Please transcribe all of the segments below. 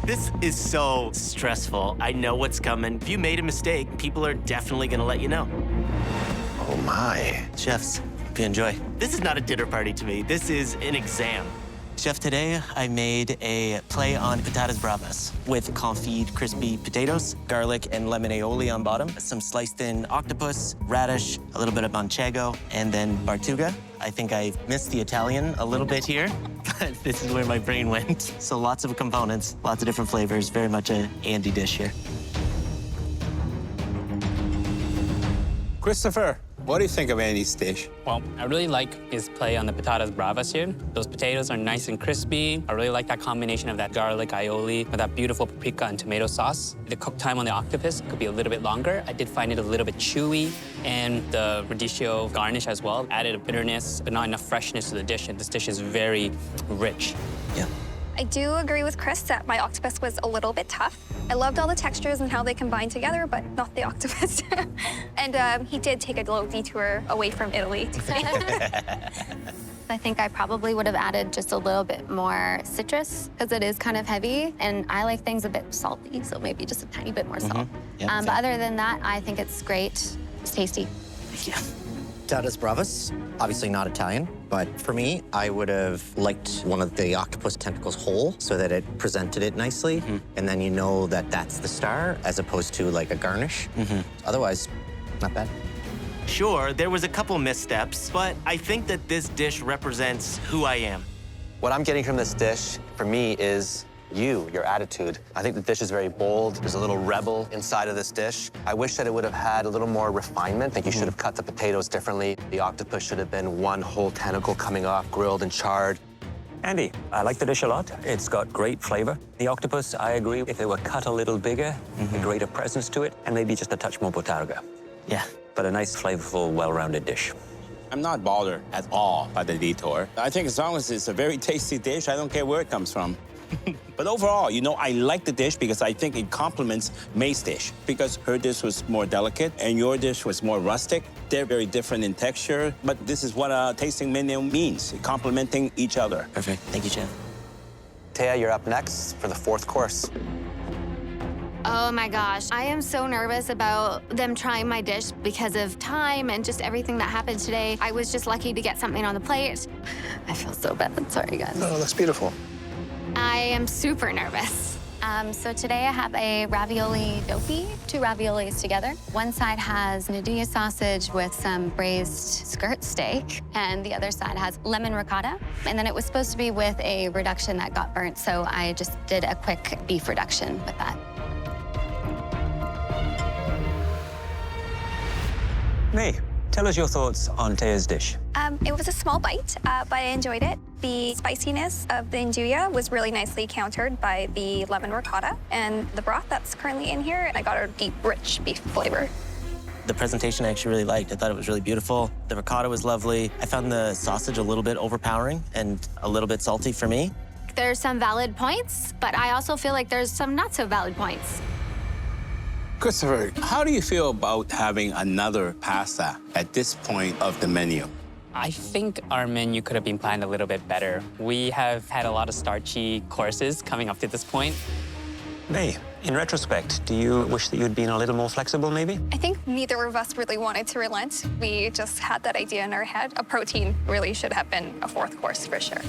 This is so stressful. I know what's coming. If you made a mistake, people are definitely gonna let you know. Oh my. Chefs, if you enjoy. This is not a dinner party to me. This is an exam. Chef, today I made a play on patatas bravas with confit crispy potatoes, garlic and lemon aioli on bottom, some sliced in octopus, radish, a little bit of manchego, and then bartuga. I think I missed the Italian a little bit here, but this is where my brain went. So lots of components, lots of different flavors, very much a Andy dish here. Christopher, what do you think of Andy's dish? Well, I really like his play on the patatas bravas here. Those potatoes are nice and crispy. I really like that combination of that garlic aioli with that beautiful paprika and tomato sauce. The cook time on the octopus could be a little bit longer. I did find it a little bit chewy, and the radicchio garnish as well added a bitterness, but not enough freshness to the dish, and this dish is very rich. Yeah. I do agree with Chris that my octopus was a little bit tough. I loved all the textures and how they combined together, but not the octopus. And he did take a little detour away from Italy. I think I probably would have added just a little bit more citrus because it is kind of heavy, and I like things a bit salty, so maybe just a tiny bit more salt. Yeah, but other than that, I think it's great. It's tasty. Thank you. Patatas bravas, obviously not Italian, but for me, I would have liked one of the octopus tentacles whole so that it presented it nicely, and then you know that that's the star as opposed to like a garnish. Otherwise, not bad. Sure, there was a couple missteps, but I think that this dish represents who I am. What I'm getting from this dish, for me, is your attitude. I think the dish is very bold. There's a little rebel inside of this dish. I wish that it would have had a little more refinement. I think you should have cut the potatoes differently. The octopus should have been one whole tentacle coming off, grilled and charred. Andy, I like the dish a lot. It's got great flavor. The octopus, I agree, if they were cut a little bigger, a greater presence to it, and maybe just a touch more botarga. Yeah. But a nice, flavorful, well-rounded dish. I'm not bothered at all by the detour. I think as long as it's a very tasty dish, I don't care where it comes from. But overall, you know, I like the dish because I think it complements May's dish, because her dish was more delicate and your dish was more rustic. They're very different in texture, but this is what a tasting menu means, complementing each other. Perfect. Thank you, Chef. Thea, you're up next for the fourth course. Oh my gosh, I am so nervous about them trying my dish because of time and just everything that happened today. I was just lucky to get something on the plate. I feel so bad. Sorry, guys. Oh, that's beautiful. I am super nervous. So today I have a ravioli doppie, 2 raviolis together. One side has nudilla sausage with some braised skirt steak, and the other side has lemon ricotta. And then it was supposed to be with a reduction that got burnt, so I just did a quick beef reduction with that. May, tell us your thoughts on Thea's dish. It was a small bite, but I enjoyed it. The spiciness of the nduja was really nicely countered by the lemon ricotta, and the broth that's currently in here, I got a deep, rich beef flavor. The presentation I actually really liked. I thought it was really beautiful. The ricotta was lovely. I found the sausage a little bit overpowering and a little bit salty for me. There's some valid points, but I also feel like there's some not so valid points. Christopher, how do you feel about having another pasta at this point of the menu? I think our menu could have been planned a little bit better. We have had a lot of starchy courses coming up to this point. May, in retrospect, do you wish that you'd been a little more flexible, maybe? I think neither of us really wanted to relent. We just had that idea in our head. A protein really should have been a 4th course for sure.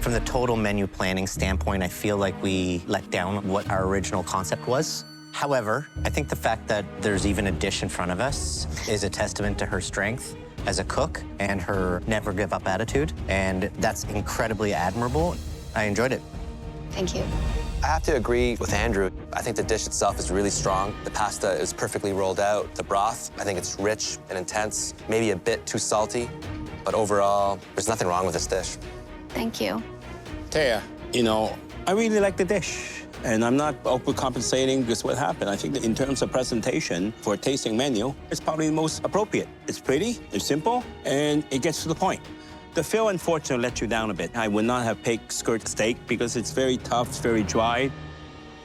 From the total menu planning standpoint, I feel like we let down what our original concept was. However, I think the fact that there's even a dish in front of us is a testament to her strength as a cook and her never give up attitude, and that's incredibly admirable. I enjoyed it. Thank you. I have to agree with Andrew. I think the dish itself is really strong. The pasta is perfectly rolled out. The broth, I think it's rich and intense, maybe a bit too salty, but overall, there's nothing wrong with this dish. Thank you. Thea, you know, I really like the dish. And I'm not overcompensating because what happened. I think that in terms of presentation for a tasting menu, it's probably the most appropriate. It's pretty, it's simple, and it gets to the point. The fill, unfortunately, let you down a bit. I would not have picked skirt steak because it's very tough, it's very dry.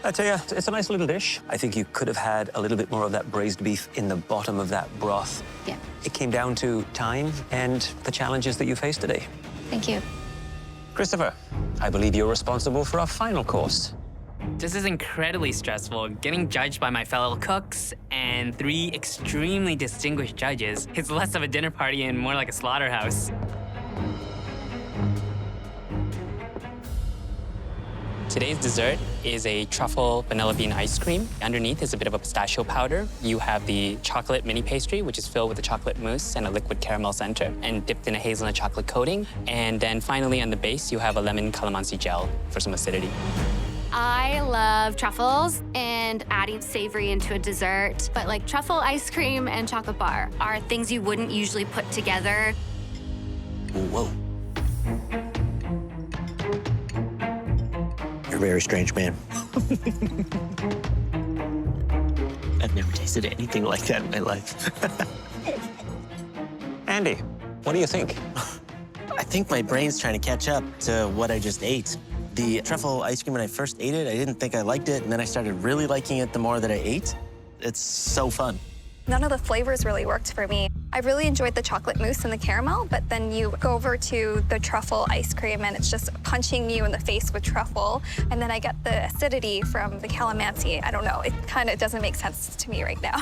I tell you, it's a nice little dish. I think you could have had a little bit more of that braised beef in the bottom of that broth. Yeah. It came down to time and the challenges that you faced today. Thank you. Christopher, I believe you're responsible for our final course. This is incredibly stressful, getting judged by my fellow cooks and 3 extremely distinguished judges. It's less of a dinner party and more like a slaughterhouse. Today's dessert is a truffle vanilla bean ice cream. Underneath is a bit of a pistachio powder. You have the chocolate mini pastry, which is filled with a chocolate mousse and a liquid caramel center, and dipped in a hazelnut chocolate coating. And then finally on the base, you have a lemon calamansi gel for some acidity. I love truffles and adding savory into a dessert, but like truffle ice cream and chocolate bar are things you wouldn't usually put together. Whoa. You're a very strange man. I've never tasted anything like that in my life. Andy, what do you think? I think my brain's trying to catch up to what I just ate. The truffle ice cream, when I first ate it, I didn't think I liked it, and then I started really liking it the more that I ate. It's so fun. None of the flavors really worked for me. I really enjoyed the chocolate mousse and the caramel, but then you go over to the truffle ice cream and it's just punching you in the face with truffle. And then I get the acidity from the calamansi. I don't know, it kind of doesn't make sense to me right now.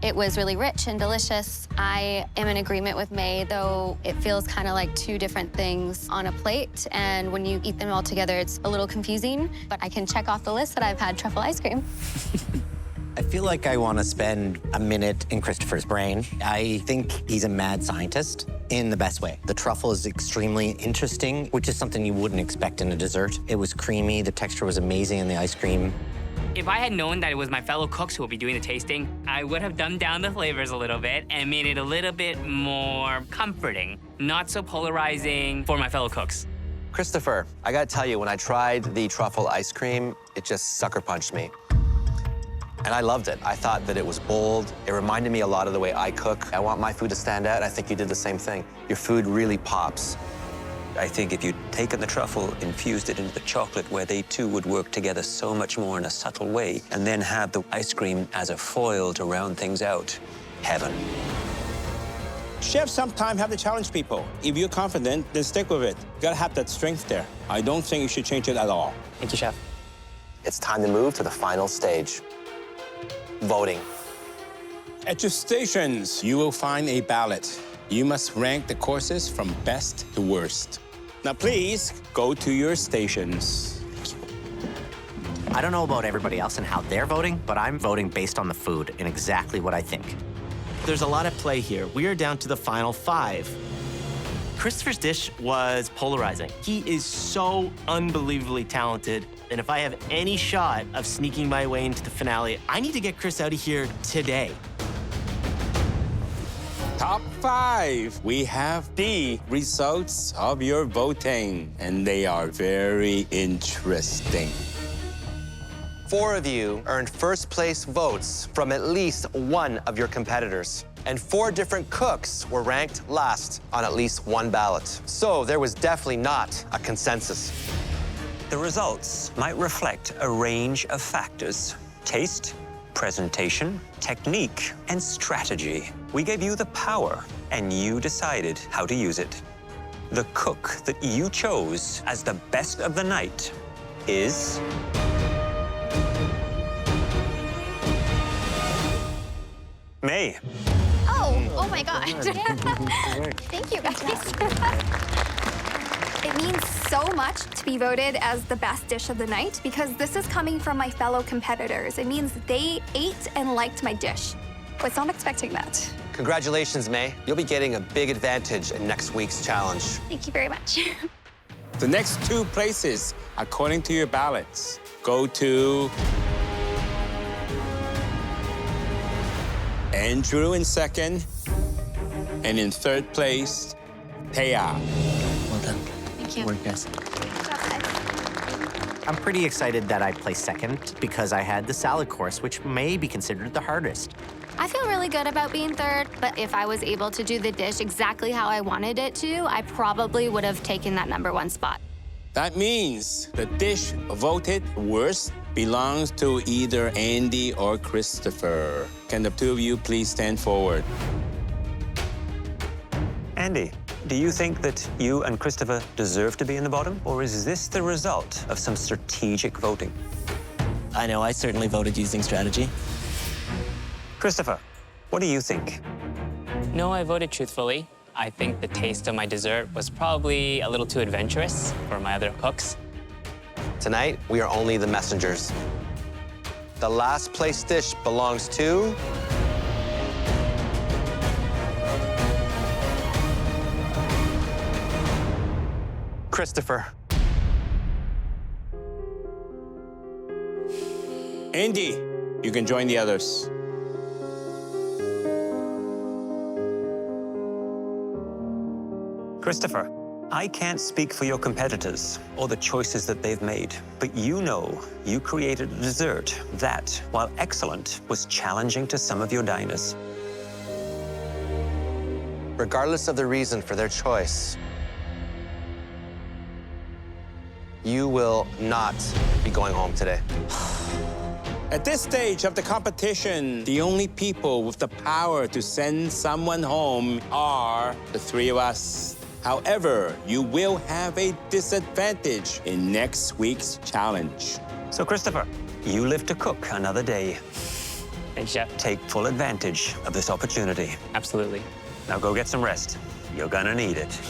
It was really rich and delicious. I am in agreement with May, though it feels kind of like 2 different things on a plate. And when you eat them all together, it's a little confusing, but I can check off the list that I've had truffle ice cream. I feel like I want to spend a minute in Christopher's brain. I think he's a mad scientist in the best way. The truffle is extremely interesting, which is something you wouldn't expect in a dessert. It was creamy, the texture was amazing in the ice cream. If I had known that it was my fellow cooks who would be doing the tasting, I would have dumbed down the flavors a little bit and made it a little bit more comforting, not so polarizing for my fellow cooks. Christopher, I gotta tell you, when I tried the truffle ice cream, it just sucker punched me. And I loved it. I thought that it was bold. It reminded me a lot of the way I cook. I want my food to stand out. I think you did the same thing. Your food really pops. I think if you'd taken the truffle, infused it into the chocolate, where they two would work together so much more in a subtle way, and then have the ice cream as a foil to round things out, heaven. Chefs sometimes have to challenge people. If you're confident, then stick with it. You gotta have that strength there. I don't think you should change it at all. Thank you, Chef. It's time to move to the final stage. Voting. At your stations, you will find a ballot. You must rank the courses from best to worst. Now, please go to your stations. I don't know about everybody else and how they're voting, but I'm voting based on the food and exactly what I think. There's a lot at play here. We are down to the final 5. Christopher's dish was polarizing. He is so unbelievably talented, and if I have any shot of sneaking my way into the finale, I need to get Chris out of here today. Top 5. We have the results of your voting, and they are very interesting. 4 of you earned first place votes from at least one of your competitors. And 4 different cooks were ranked last on at least one ballot. So there was definitely not a consensus. The results might reflect a range of factors: taste, presentation, technique, and strategy. We gave you the power, and you decided how to use it. The cook that you chose as the best of the night is... May. Oh my God. Thank you, guys. It means so much to be voted as the best dish of the night because this is coming from my fellow competitors. It means they ate and liked my dish. I was not expecting that. Congratulations, May. You'll be getting a big advantage in next week's challenge. Thank you very much. The next 2 places, according to your ballots, go to Andrew in 2nd, and in 3rd place, Thea. Well done. Thank you. Work, guys. I'm pretty excited that I placed 2nd because I had the salad course, which may be considered the hardest. I feel really good about being 3rd, but if I was able to do the dish exactly how I wanted it to, I probably would have taken that #1 spot. That means the dish voted worst belongs to either Andy or Christopher. Can the 2 of you please stand forward? Andy, Do you think that you and Christopher deserve to be in the bottom? Or is this the result of some strategic voting? I know, I certainly voted using strategy. Christopher, what do you think? No, I voted truthfully. I think the taste of my dessert was probably a little too adventurous for my other cooks. Tonight, we are only the messengers. The last place dish belongs to... Christopher. Indy, you can join the others. Christopher, I can't speak for your competitors or the choices that they've made, but you know you created a dessert that, while excellent, was challenging to some of your diners. Regardless of the reason for their choice, you will not be going home today. At this stage of the competition, the only people with the power to send someone home are the three of us. However, you will have a disadvantage in next week's challenge. So, Christopher, you live to cook another day. Thanks, Chef. Take full advantage of this opportunity. Absolutely. Now go get some rest. You're gonna need it.